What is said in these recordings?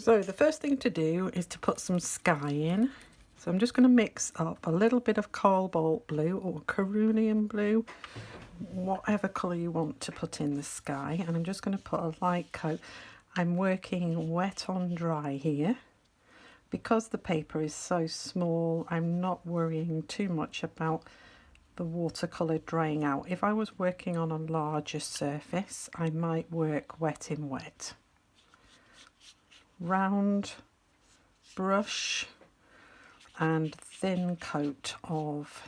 So the first thing to do is to put some sky in. So I'm just going to mix up a little bit of cobalt blue or cerulean blue, whatever colour you want to put in the sky, and I'm just going to put a light coat. I'm working wet on dry here. Because the paper is so small, I'm not worrying too much about the watercolour drying out. If I was working on a larger surface, I might work wet in wet. Round brush and thin coat of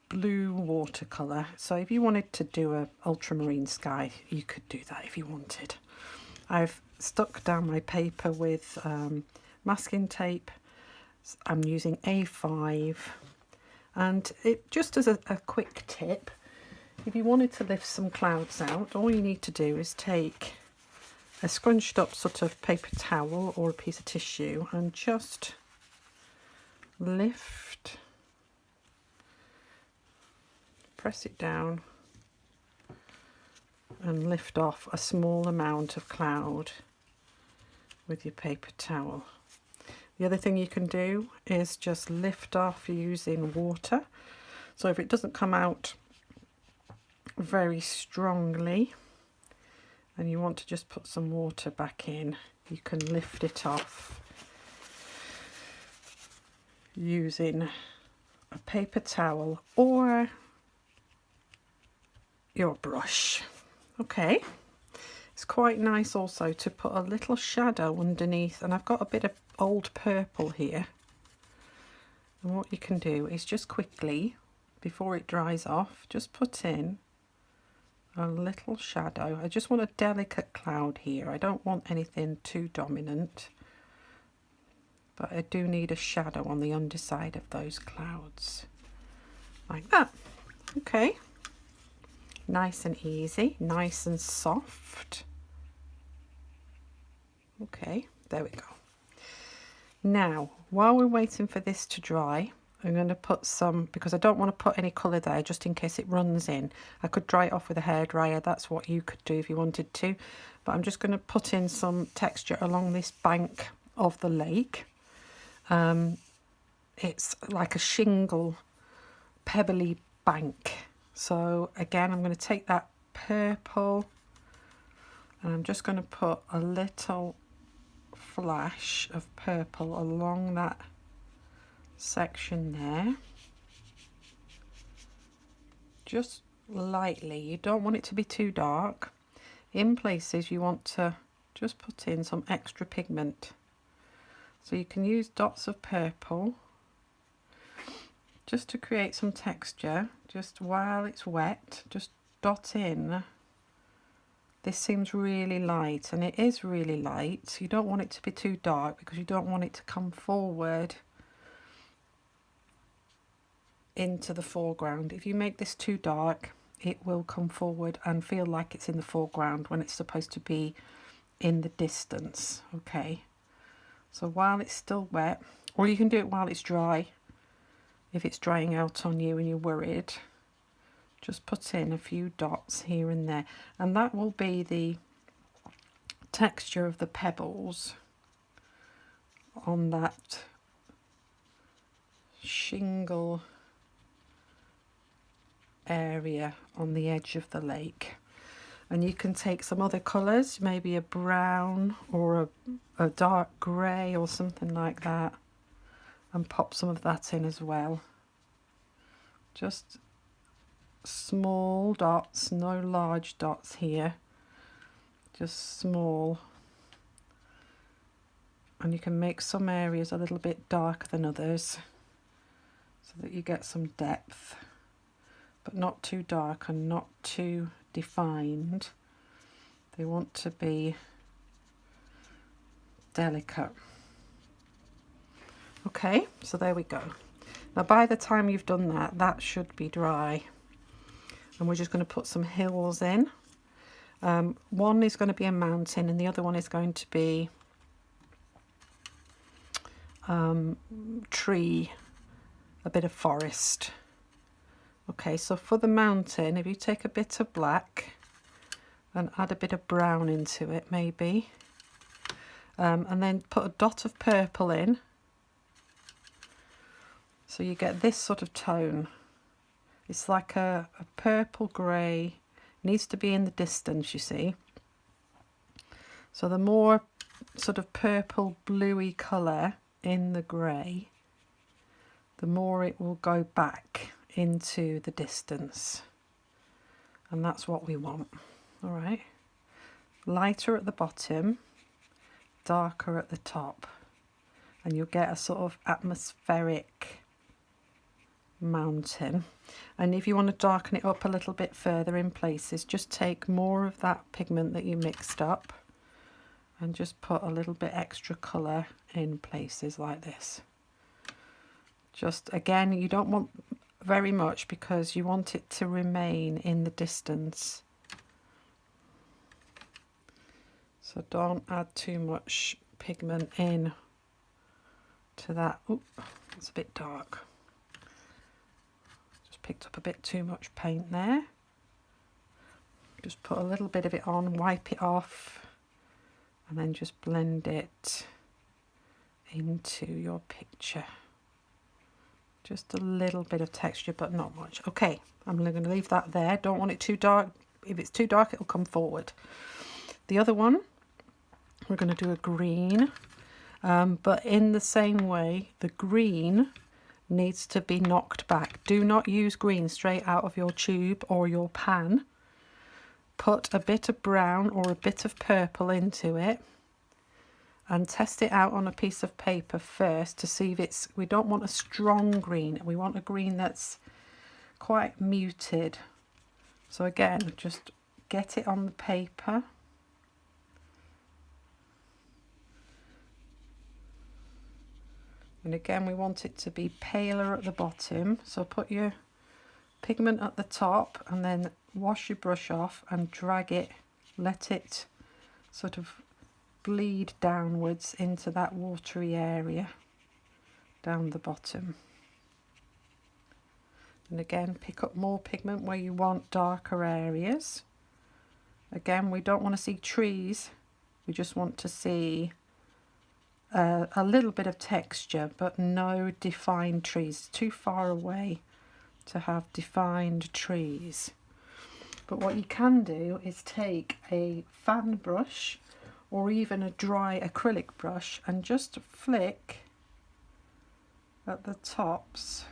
blue watercolour. So if you wanted to do a ultramarine sky, you could do that if you wanted. I've stuck down my paper with masking tape. I'm using A5, and it just as a quick tip, if you wanted to lift some clouds out, all you need to do is take a scrunched up sort of paper towel or a piece of tissue and just lift, press it down and lift off a small amount of cloud with your paper towel. The other thing you can do is just lift off using water. So if it doesn't come out very strongly and you want to just put some water back in, you can lift it off using a paper towel or your brush. Okay, it's quite nice also to put a little shadow underneath, and I've got a bit of old purple here, and what you can do is just quickly, before it dries off, just put in a little shadow. I just want a delicate cloud here. I don't want anything too dominant, but I do need a shadow on the underside of those clouds, like that. Okay, nice and easy, nice and soft. Okay, there we go. Now, while we're waiting for this to dry, I'm going to put some, because I don't want to put any colour there just in case it runs in. I could dry it off with a hairdryer, that's what you could do if you wanted to. But I'm just going to put in some texture along this bank of the lake. It's like a shingle, pebbly bank. So again, I'm going to take that purple and I'm just going to put a little flash of purple along that section there, just lightly. You don't want it to be too dark. In places you want to just put in some extra pigment, so you can use dots of purple just to create some texture. Just while it's wet, just dot in. This seems really light, and it is really light. You don't want it to be too dark because you don't want it to come forward into the foreground. If you make this too dark, it will come forward and feel like it's in the foreground when it's supposed to be in the distance. Okay, so while it's still wet, or you can do it while it's dry if it's drying out on you and you're worried, just put in a few dots here and there, and that will be the texture of the pebbles on that shingle area on the edge of the lake. And you can take some other colours, maybe a brown or a dark grey or something like that, and pop some of that in as well. Just small dots, no large dots here, just small. And you can make some areas a little bit darker than others so that you get some depth, but not too dark and not too defined. They want to be delicate. Okay, so there we go. Now by the time you've done that, that should be dry. And we're just going to put some hills in. One is going to be a mountain and the other one is going to be tree, a bit of forest. Okay, so for the mountain, if you take a bit of black and add a bit of brown into it maybe, and then put a dot of purple in, so you get this sort of tone. It's like a purple grey, needs to be in the distance, you see. So the more sort of purple bluey colour in the grey, the more it will go back into the distance, and that's what we want. All right, lighter at the bottom, darker at the top, and you'll get a sort of atmospheric mountain. And if you want to darken it up a little bit further in places, just take more of that pigment that you mixed up and just put a little bit extra colour in places like this. Just again, you don't want very much because you want it to remain in the distance, so don't add too much pigment in to that. Ooh, it's a bit dark. Just picked up a bit too much paint there. Just put a little bit of it on, wipe it off, and then just blend it into your picture. Just a little bit of texture, but not much. Okay, I'm going to leave that there. Don't want it too dark. If it's too dark, it'll come forward. The other one, we're going to do a green, but in the same way, the green needs to be knocked back. Do not use green straight out of your tube or your pan. Put a bit of brown or a bit of purple into it and test it out on a piece of paper first to see if it's, we don't want a strong green, we want a green that's quite muted. So again, just get it on the paper. And again, we want it to be paler at the bottom, so put your pigment at the top and then wash your brush off and drag it, let it sort of bleed downwards into that watery area down the bottom. And again, pick up more pigment where you want darker areas. Again, we don't want to see trees, we just want to see a little bit of texture, but no defined trees. Too far away to have defined trees. But what you can do is take a fan brush or even a dry acrylic brush and just flick at the tops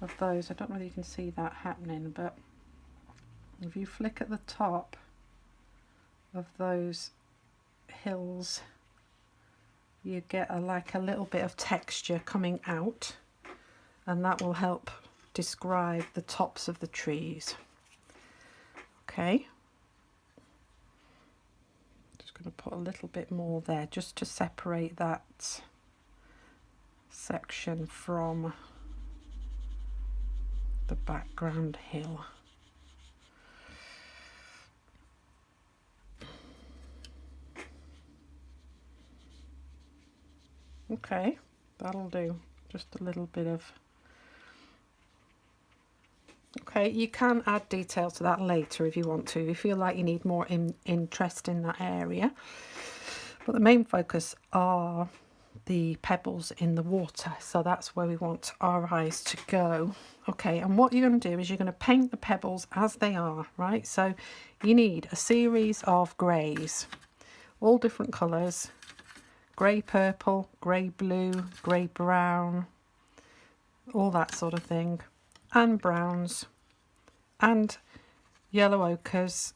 of those. I don't know whether you can see that happening, but if you flick at the top of those hills, you get like a little bit of texture coming out, and that will help describe the tops of the trees. Okay, just going to put a little bit more there just to separate that section from the background hill. Okay, that'll do. Just a little bit of... Okay, you can add detail to that later if you want to, if you feel like you need more interest in that area. But the main focus are the pebbles in the water, so that's where we want our eyes to go. Okay, and what you're going to do is you're going to paint the pebbles as they are, right? So you need a series of greys, all different colours. Grey purple, grey blue, grey brown, all that sort of thing, and browns and yellow ochres.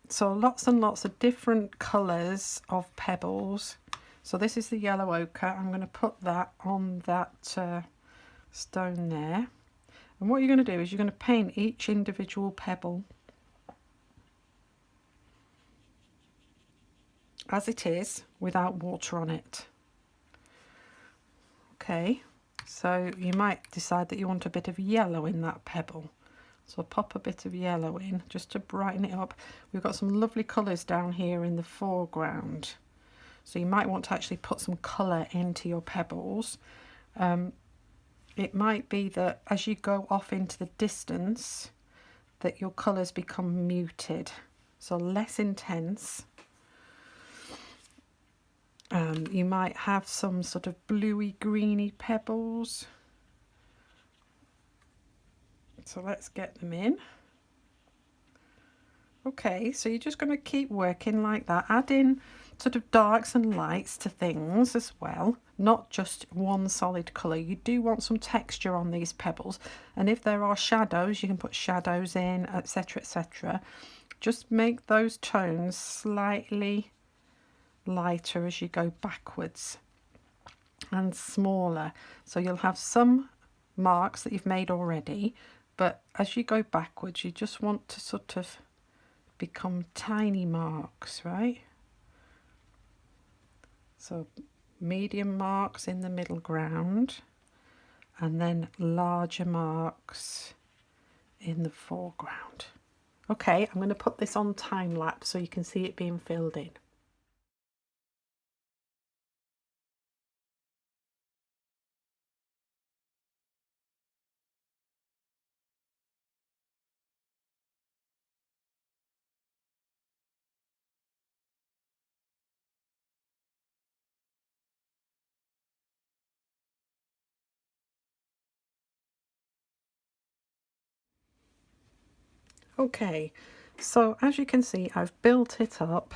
So lots and lots of different colours of pebbles. So this is the yellow ochre. I'm going to put that on that stone there. And what you're going to do is you're going to paint each individual pebble as it is without water on it. Okay, so you might decide that you want a bit of yellow in that pebble, so pop a bit of yellow in just to brighten it up. We've got some lovely colours down here in the foreground, so you might want to actually put some colour into your pebbles. It might be that as you go off into the distance that your colours become muted, so less intense. You might have some sort of bluey greeny pebbles. So let's get them in. Okay, so you're just going to keep working like that. Add in sort of darks and lights to things as well, not just one solid colour. You do want some texture on these pebbles, and if there are shadows, you can put shadows in, etc, etc. Just make those tones slightly lighter as you go backwards and smaller. So you'll have some marks that you've made already, but as you go backwards, you just want to sort of become tiny marks, right? So medium marks in the middle ground, and then larger marks in the foreground. Okay, I'm going to put this on time lapse so you can see it being filled in. Okay, so as you can see, I've built it up.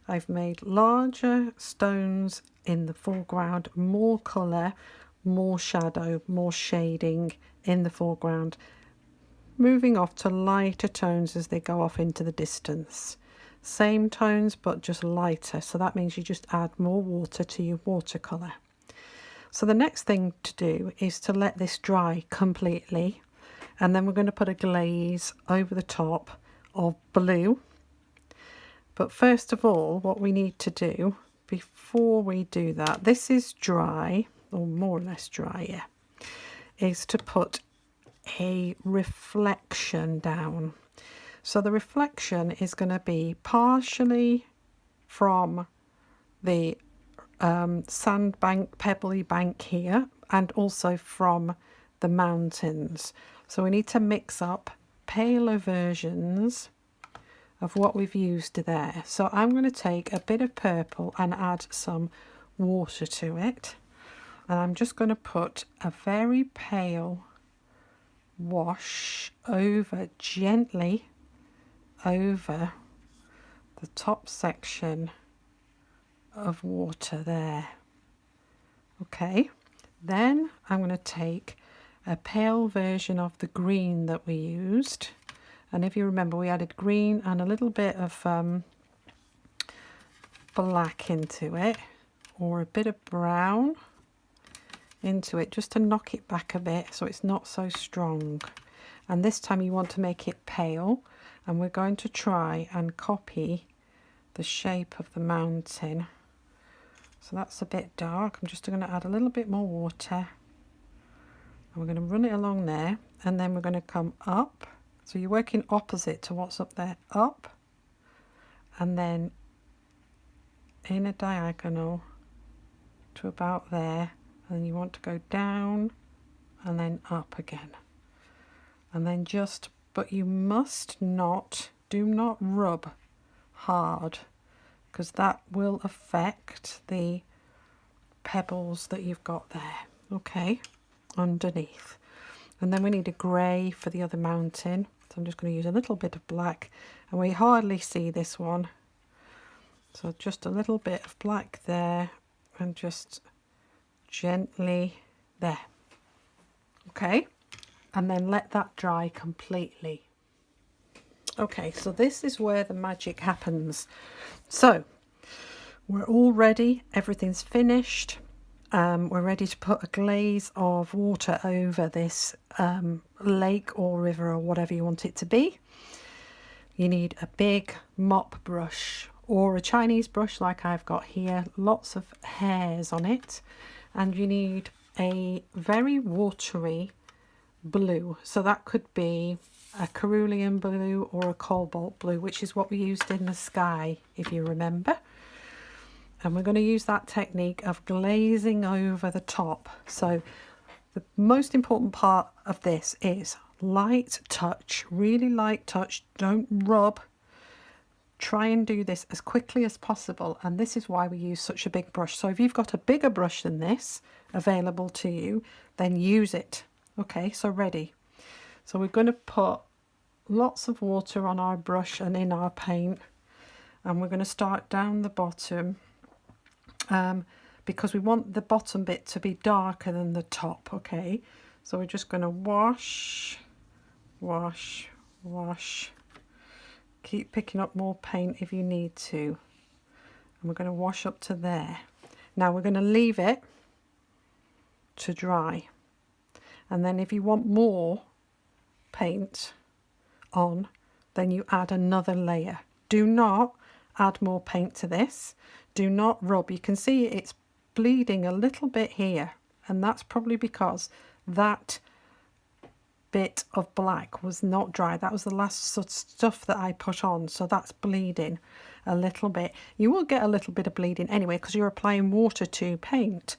I've made larger stones in the foreground, more colour, more shadow, more shading in the foreground, moving off to lighter tones as they go off into the distance. Same tones but just lighter, so that means you just add more water to your watercolour. So the next thing to do is to let this dry completely, and then we're going to put a glaze over the top of blue. But first of all, what we need to do before we do that, this is dry, or more or less dry, yeah, is to put a like down. So the reflection is going to be partially from the sandbank, pebbly bank here, and also from the mountains. So we need to mix up paler versions of what we've used there. So I'm going to take a bit of purple and add some water to it, and I'm just going to put a very pale wash over, gently over the top section of water there. Okay, then I'm going to take a pale version of the green that we used, and if you remember, we added green and a little bit of black into it, or a bit of brown into it, just to knock it back a bit so it's not so strong. And this time you want to make it pale, and we're going to try and copy the shape of the mountain. So that's a bit dark. I'm just going to add a little bit more water, and we're going to run it along there, and then we're going to come up. So you're working opposite to what's up there, up, and then in a diagonal to about there, and then you want to go down and then up again, and then just, but you must not, do not rub hard, because that will affect the pebbles that you've got there, okay, underneath. And then we need a grey for the other mountain, so I'm just going to use a little bit of black, and we hardly see this one, so just a little bit of black there, and just gently there, okay, and then let that dry completely. Okay, so this is where the magic happens. So we're all ready, everything's finished. We're ready to put a glaze of water over this lake or river or whatever you want it to be. You need a big mop brush or a Chinese brush like I've got here, lots of hairs on it, and you need a very watery blue. So that could be a cerulean blue or a cobalt blue, which is what we used in the sky, if you remember. And we're going to use that technique of glazing over the top. So the most important part of this is light touch, really light touch. Don't rub, try and do this as quickly as possible, and this is why we use such a big brush. So if you've got a bigger brush than this available to you, then use it. Okay, so ready. So we're going to put lots of water on our brush and in our paint, and we're going to start down the bottom because we want the bottom bit to be darker than the top. Okay, so we're just going to wash, wash, wash. Keep picking up more paint if you need to, and we're going to wash up to there. Now we're going to leave it to dry, and then if you want more paint on, then you add another layer. Do not add more paint to this. Do not rub. You can see it's bleeding a little bit here, and that's probably because that bit of black was not dry. That was the last sort of stuff that I put on, so that's bleeding a little bit. You will get a little bit of bleeding anyway because you're applying water to paint.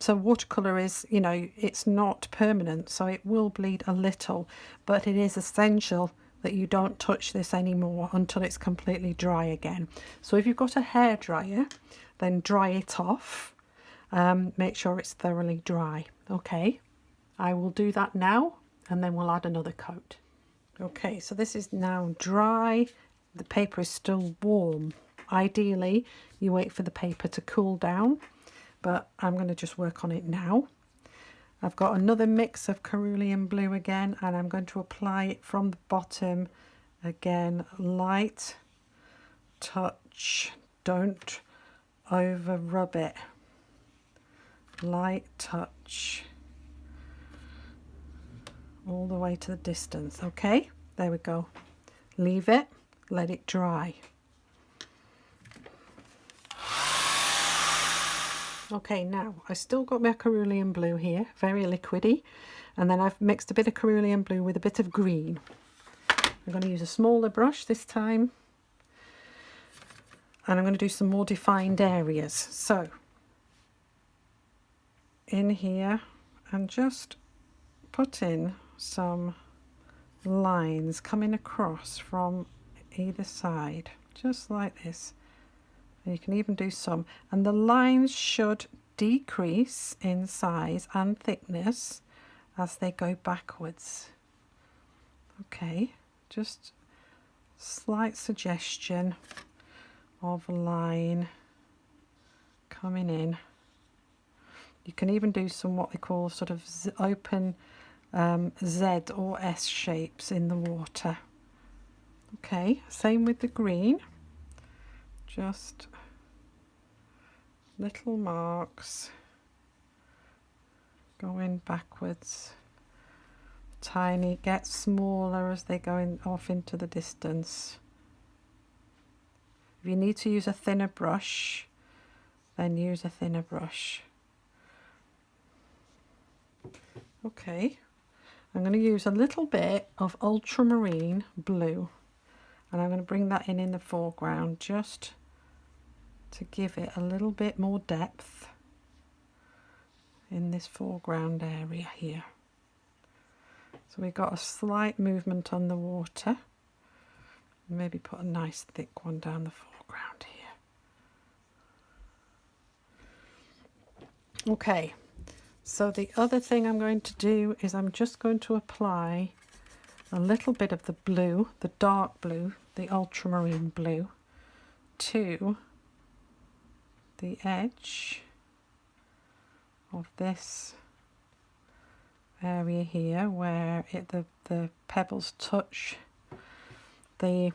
So watercolour is, you know, it's not permanent, so it will bleed a little, but it is essential that you don't touch this anymore until it's completely dry again. So if you've got a hairdryer, then dry it off. Make sure it's thoroughly dry. Okay, I will do that now, and then we'll add another coat. Okay, so this is now dry. The paper is still warm. Ideally, you wait for the paper to cool down, but I'm going to just work on it now. I've got another mix of cerulean blue again, and I'm going to apply it from the bottom again. Light touch, don't over rub it. Light touch all the way to the distance. Okay, there we go. Leave it, let it dry. Okay, now I still got my cerulean blue here, very liquidy, and then I've mixed a bit of cerulean blue with a bit of green. I'm going to use a smaller brush this time, and I'm going to do some more defined areas. So in here, and just put in some lines coming across from either side, just like this. And you can even do some, and the lines should decrease in size and thickness as they go backwards. Okay, just slight suggestion of a line coming in. You can even do some what they call sort of open Z or S shapes in the water. Okay, same with the green. Just little marks going backwards. Tiny, get smaller as they go off into the distance. If you need to use a thinner brush, then use a thinner brush. Okay, I'm going to use a little bit of ultramarine blue, and I'm going to bring that in the foreground just to give it a little bit more depth in this foreground area here. So we've got a slight movement on the water. Maybe put a nice thick one down the foreground here. Okay, so the other thing I'm going to do is I'm just going to apply a little bit of the blue, the dark blue, the ultramarine blue, to the edge of this area here where the pebbles touch the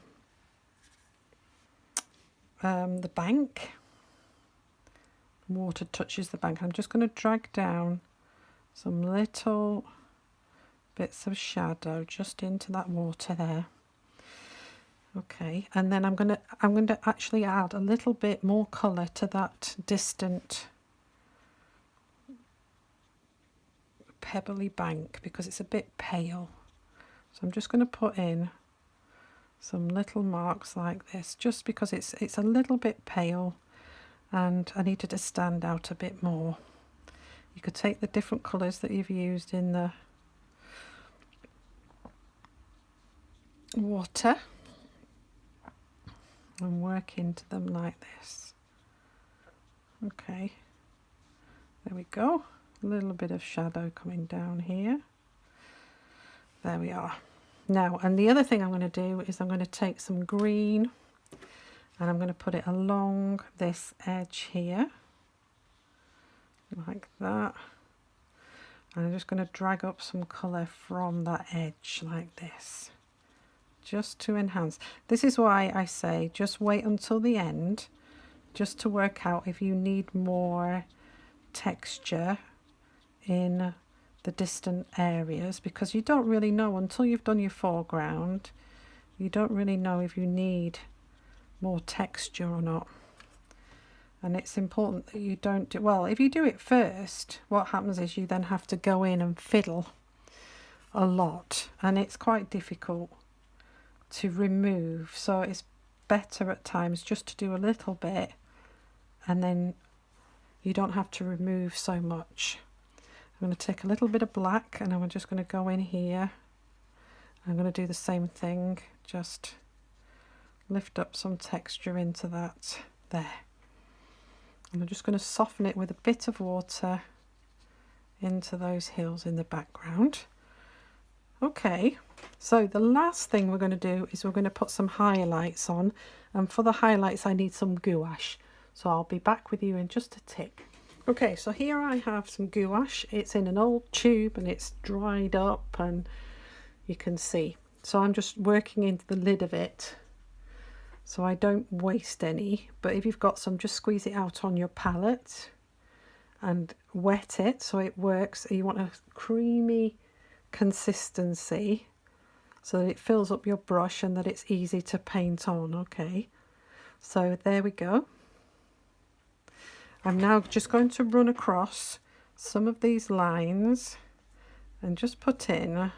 bank. Water touches the bank. I'm just going to drag down some little bits of shadow just into that water there. Okay, and then I'm going to actually add a little bit more colour to that distant pebbly bank because it's a bit pale. So I'm just going to put in some little marks like this, just because it's a little bit pale and I need it to stand out a bit more. You could take the different colours that you've used in the water and work into them like this. Okay, there we go. A little bit of shadow coming down here. There we are. Now, and the other thing I'm going to do is I'm going to take some green and I'm going to put it along this edge here, like that. And I'm just going to drag up some colour from that edge like this, just to enhance. This is why I say just wait until the end, just to work out if you need more texture in the distant areas, because you don't really know until you've done your foreground. You don't really know if you need more texture or not. And it's important that you don't do, well, if you do it first, what happens is you then have to go in and fiddle a lot, and it's quite difficult to remove. So it's better at times just to do a little bit, and then you don't have to remove so much. I'm going to take a little bit of black and I'm just going to go in here. I'm going to do the same thing, just lift up some texture into that there. And I'm just going to soften it with a bit of water into those hills in the background. Okay, so the last thing we're going to do is we're going to put some highlights on, and for the highlights I need some gouache. So I'll be back with you in just a tick. Okay, so here I have some gouache. It's in an old tube and it's dried up, and you can see. So I'm just working into the lid of it so I don't waste any. But if you've got some, just squeeze it out on your palette and wet it so it works. You want a creamy consistency so that it fills up your brush and that it's easy to paint on. Okay, so there we go. I'm now just going to run across some of these lines and just put in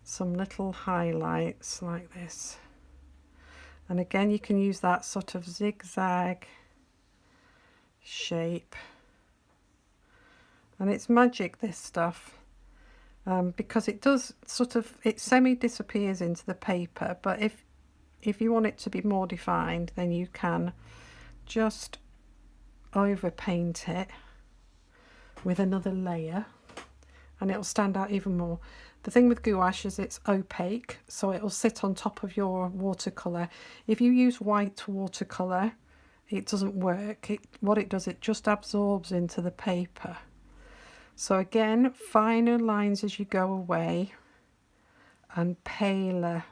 some little highlights like this. And again, you can use that sort of zigzag shape. And it's magic, this stuff, because it does sort of, it semi-disappears into the paper. But if you want it to be more defined, then you can just over paint it with another layer and it'll stand out even more. The thing with gouache is it's opaque, so it'll sit on top of your watercolour. If you use white watercolour, it doesn't work. What it does, it just absorbs into the paper. So again, finer lines as you go away and paler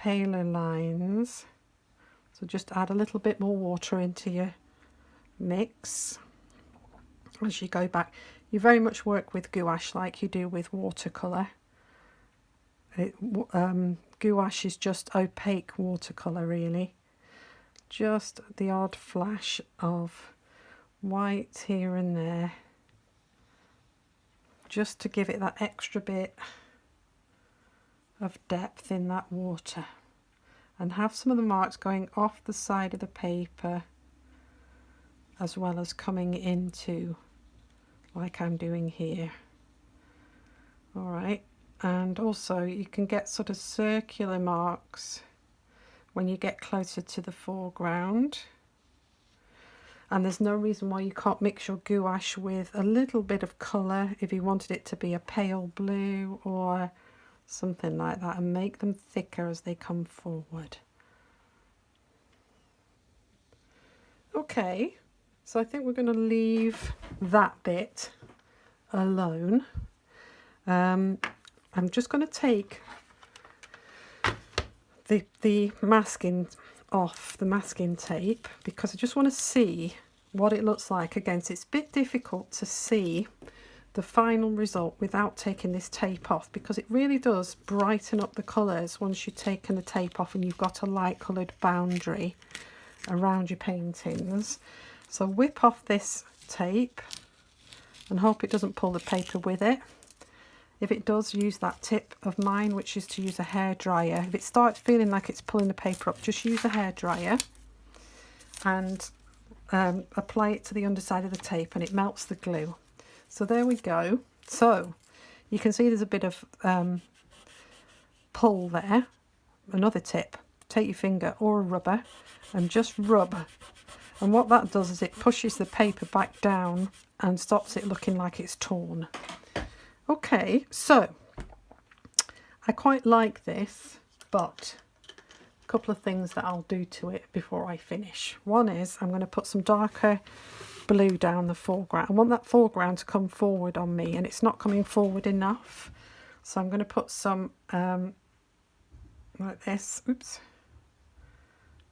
lines. So just add a little bit more water into your mix as you go back. You very much work with gouache like you do with watercolour. Gouache is just opaque watercolour, really. Just the odd flash of white here and there, just to give it that extra bit of depth in that water, and have some of the marks going off the side of the paper as well as coming into, like I'm doing here. All right, and also you can get sort of circular marks when you get closer to the foreground, and there's no reason why you can't mix your gouache with a little bit of colour if you wanted it to be a pale blue or something like that, and make them thicker as they come forward. Okay, so I think we're going to leave that bit alone. I'm just going to take the masking off, the masking tape, because I just want to see what it looks like against. It's a bit difficult to see the final result without taking this tape off, because it really does brighten up the colours once you've taken the tape off and you've got a light coloured boundary around your paintings. So whip off this tape and hope it doesn't pull the paper with it. If it does, use that tip of mine, which is to use a hairdryer. If it starts feeling like it's pulling the paper up, just use a hairdryer and apply it to the underside of the tape, and it melts the glue. So there we go. So you can see there's a bit of pull there. Another tip, take your finger or a rubber and just rub. And what that does is it pushes the paper back down and stops it looking like it's torn. Okay, so I quite like this, but a couple of things that I'll do to it before I finish. One is I'm going to put some darker blue down the foreground. I want that foreground to come forward on me, and it's not coming forward enough. So I'm going to put some like this. Oops.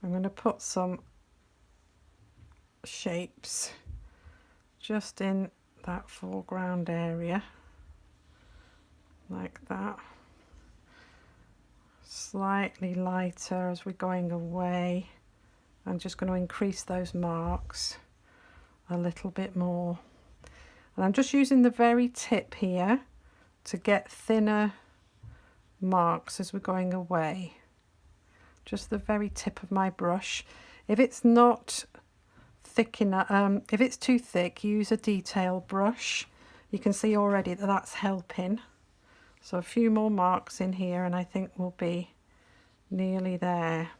I'm going to put some shapes just in that foreground area, like that. Slightly lighter as we're going away. I'm just going to increase those marks a little bit more, and I'm just using the very tip here to get thinner marks as we're going away. Just the very tip of my brush. If it's not thick enough, if it's too thick, use a detail brush. You can see already that that's helping. So a few more marks in here and I think we'll be nearly there.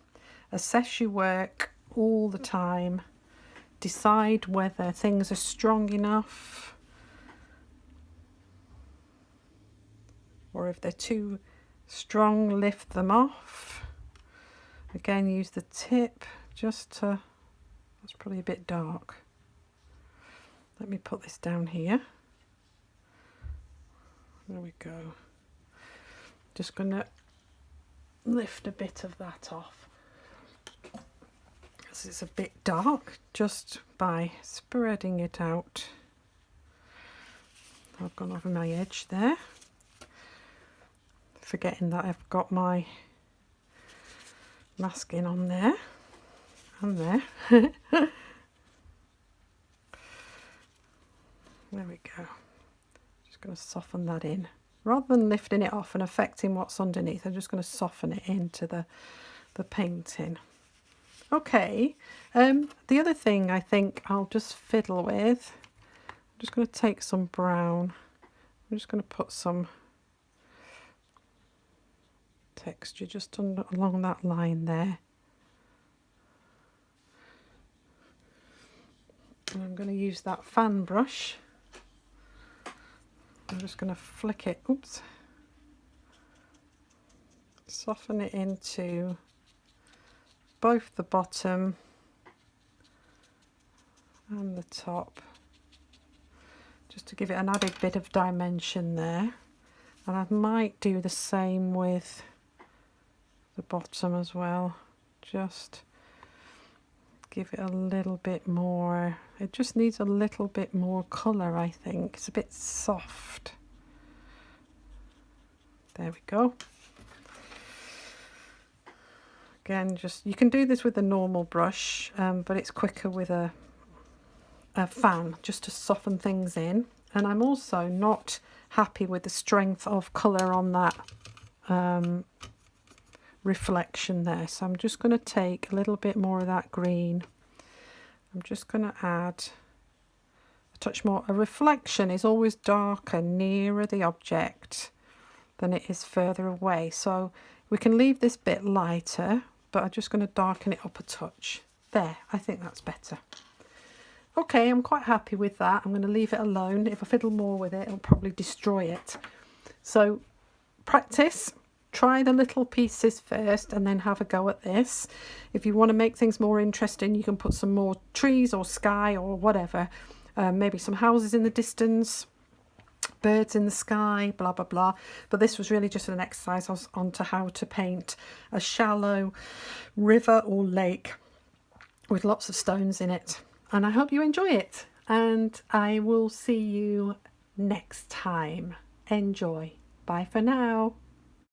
Assess your work all the time. Decide whether things are strong enough or if they're too strong, lift them off. Again, use the tip just to, that's probably a bit dark. Let me put this down here. There we go. Just gonna lift a bit of that off because it's a bit dark, just by spreading it out. I've gone over my edge there, forgetting that I've got my masking on there and there. There we go. Just going to soften that in. Rather than lifting it off and affecting what's underneath, I'm just going to soften it into the painting. Okay, the other thing I think I'll just fiddle with, I'm just going to take some brown, I'm just going to put some texture just along that line there. And I'm going to use that fan brush. I'm just going to flick it, oops, soften it into both the bottom and the top, just to give it an added bit of dimension there. And I might do the same with the bottom as well, just give it a little bit more, it just needs a little bit more colour, I think. It's a bit soft. There we go. Again, just, you can do this with a normal brush, but it's quicker with a fan, just to soften things in. And I'm also not happy with the strength of colour on that reflection there, so I'm just going to take a little bit more of that green. I'm just going to add a touch more. A reflection is always darker nearer the object than it is further away, so we can leave this bit lighter, but I'm just going to darken it up a touch. There, I think that's better. Okay, I'm quite happy with that. I'm going to leave it alone. If I fiddle more with it, it'll probably destroy it. So practice. Try the little pieces first and then have a go at this. If you want to make things more interesting, you can put some more trees or sky or whatever. Maybe some houses in the distance, birds in the sky, blah, blah, blah. But this was really just an exercise onto how to paint a shallow river or lake with lots of stones in it. And I hope you enjoy it. And I will see you next time. Enjoy. Bye for now.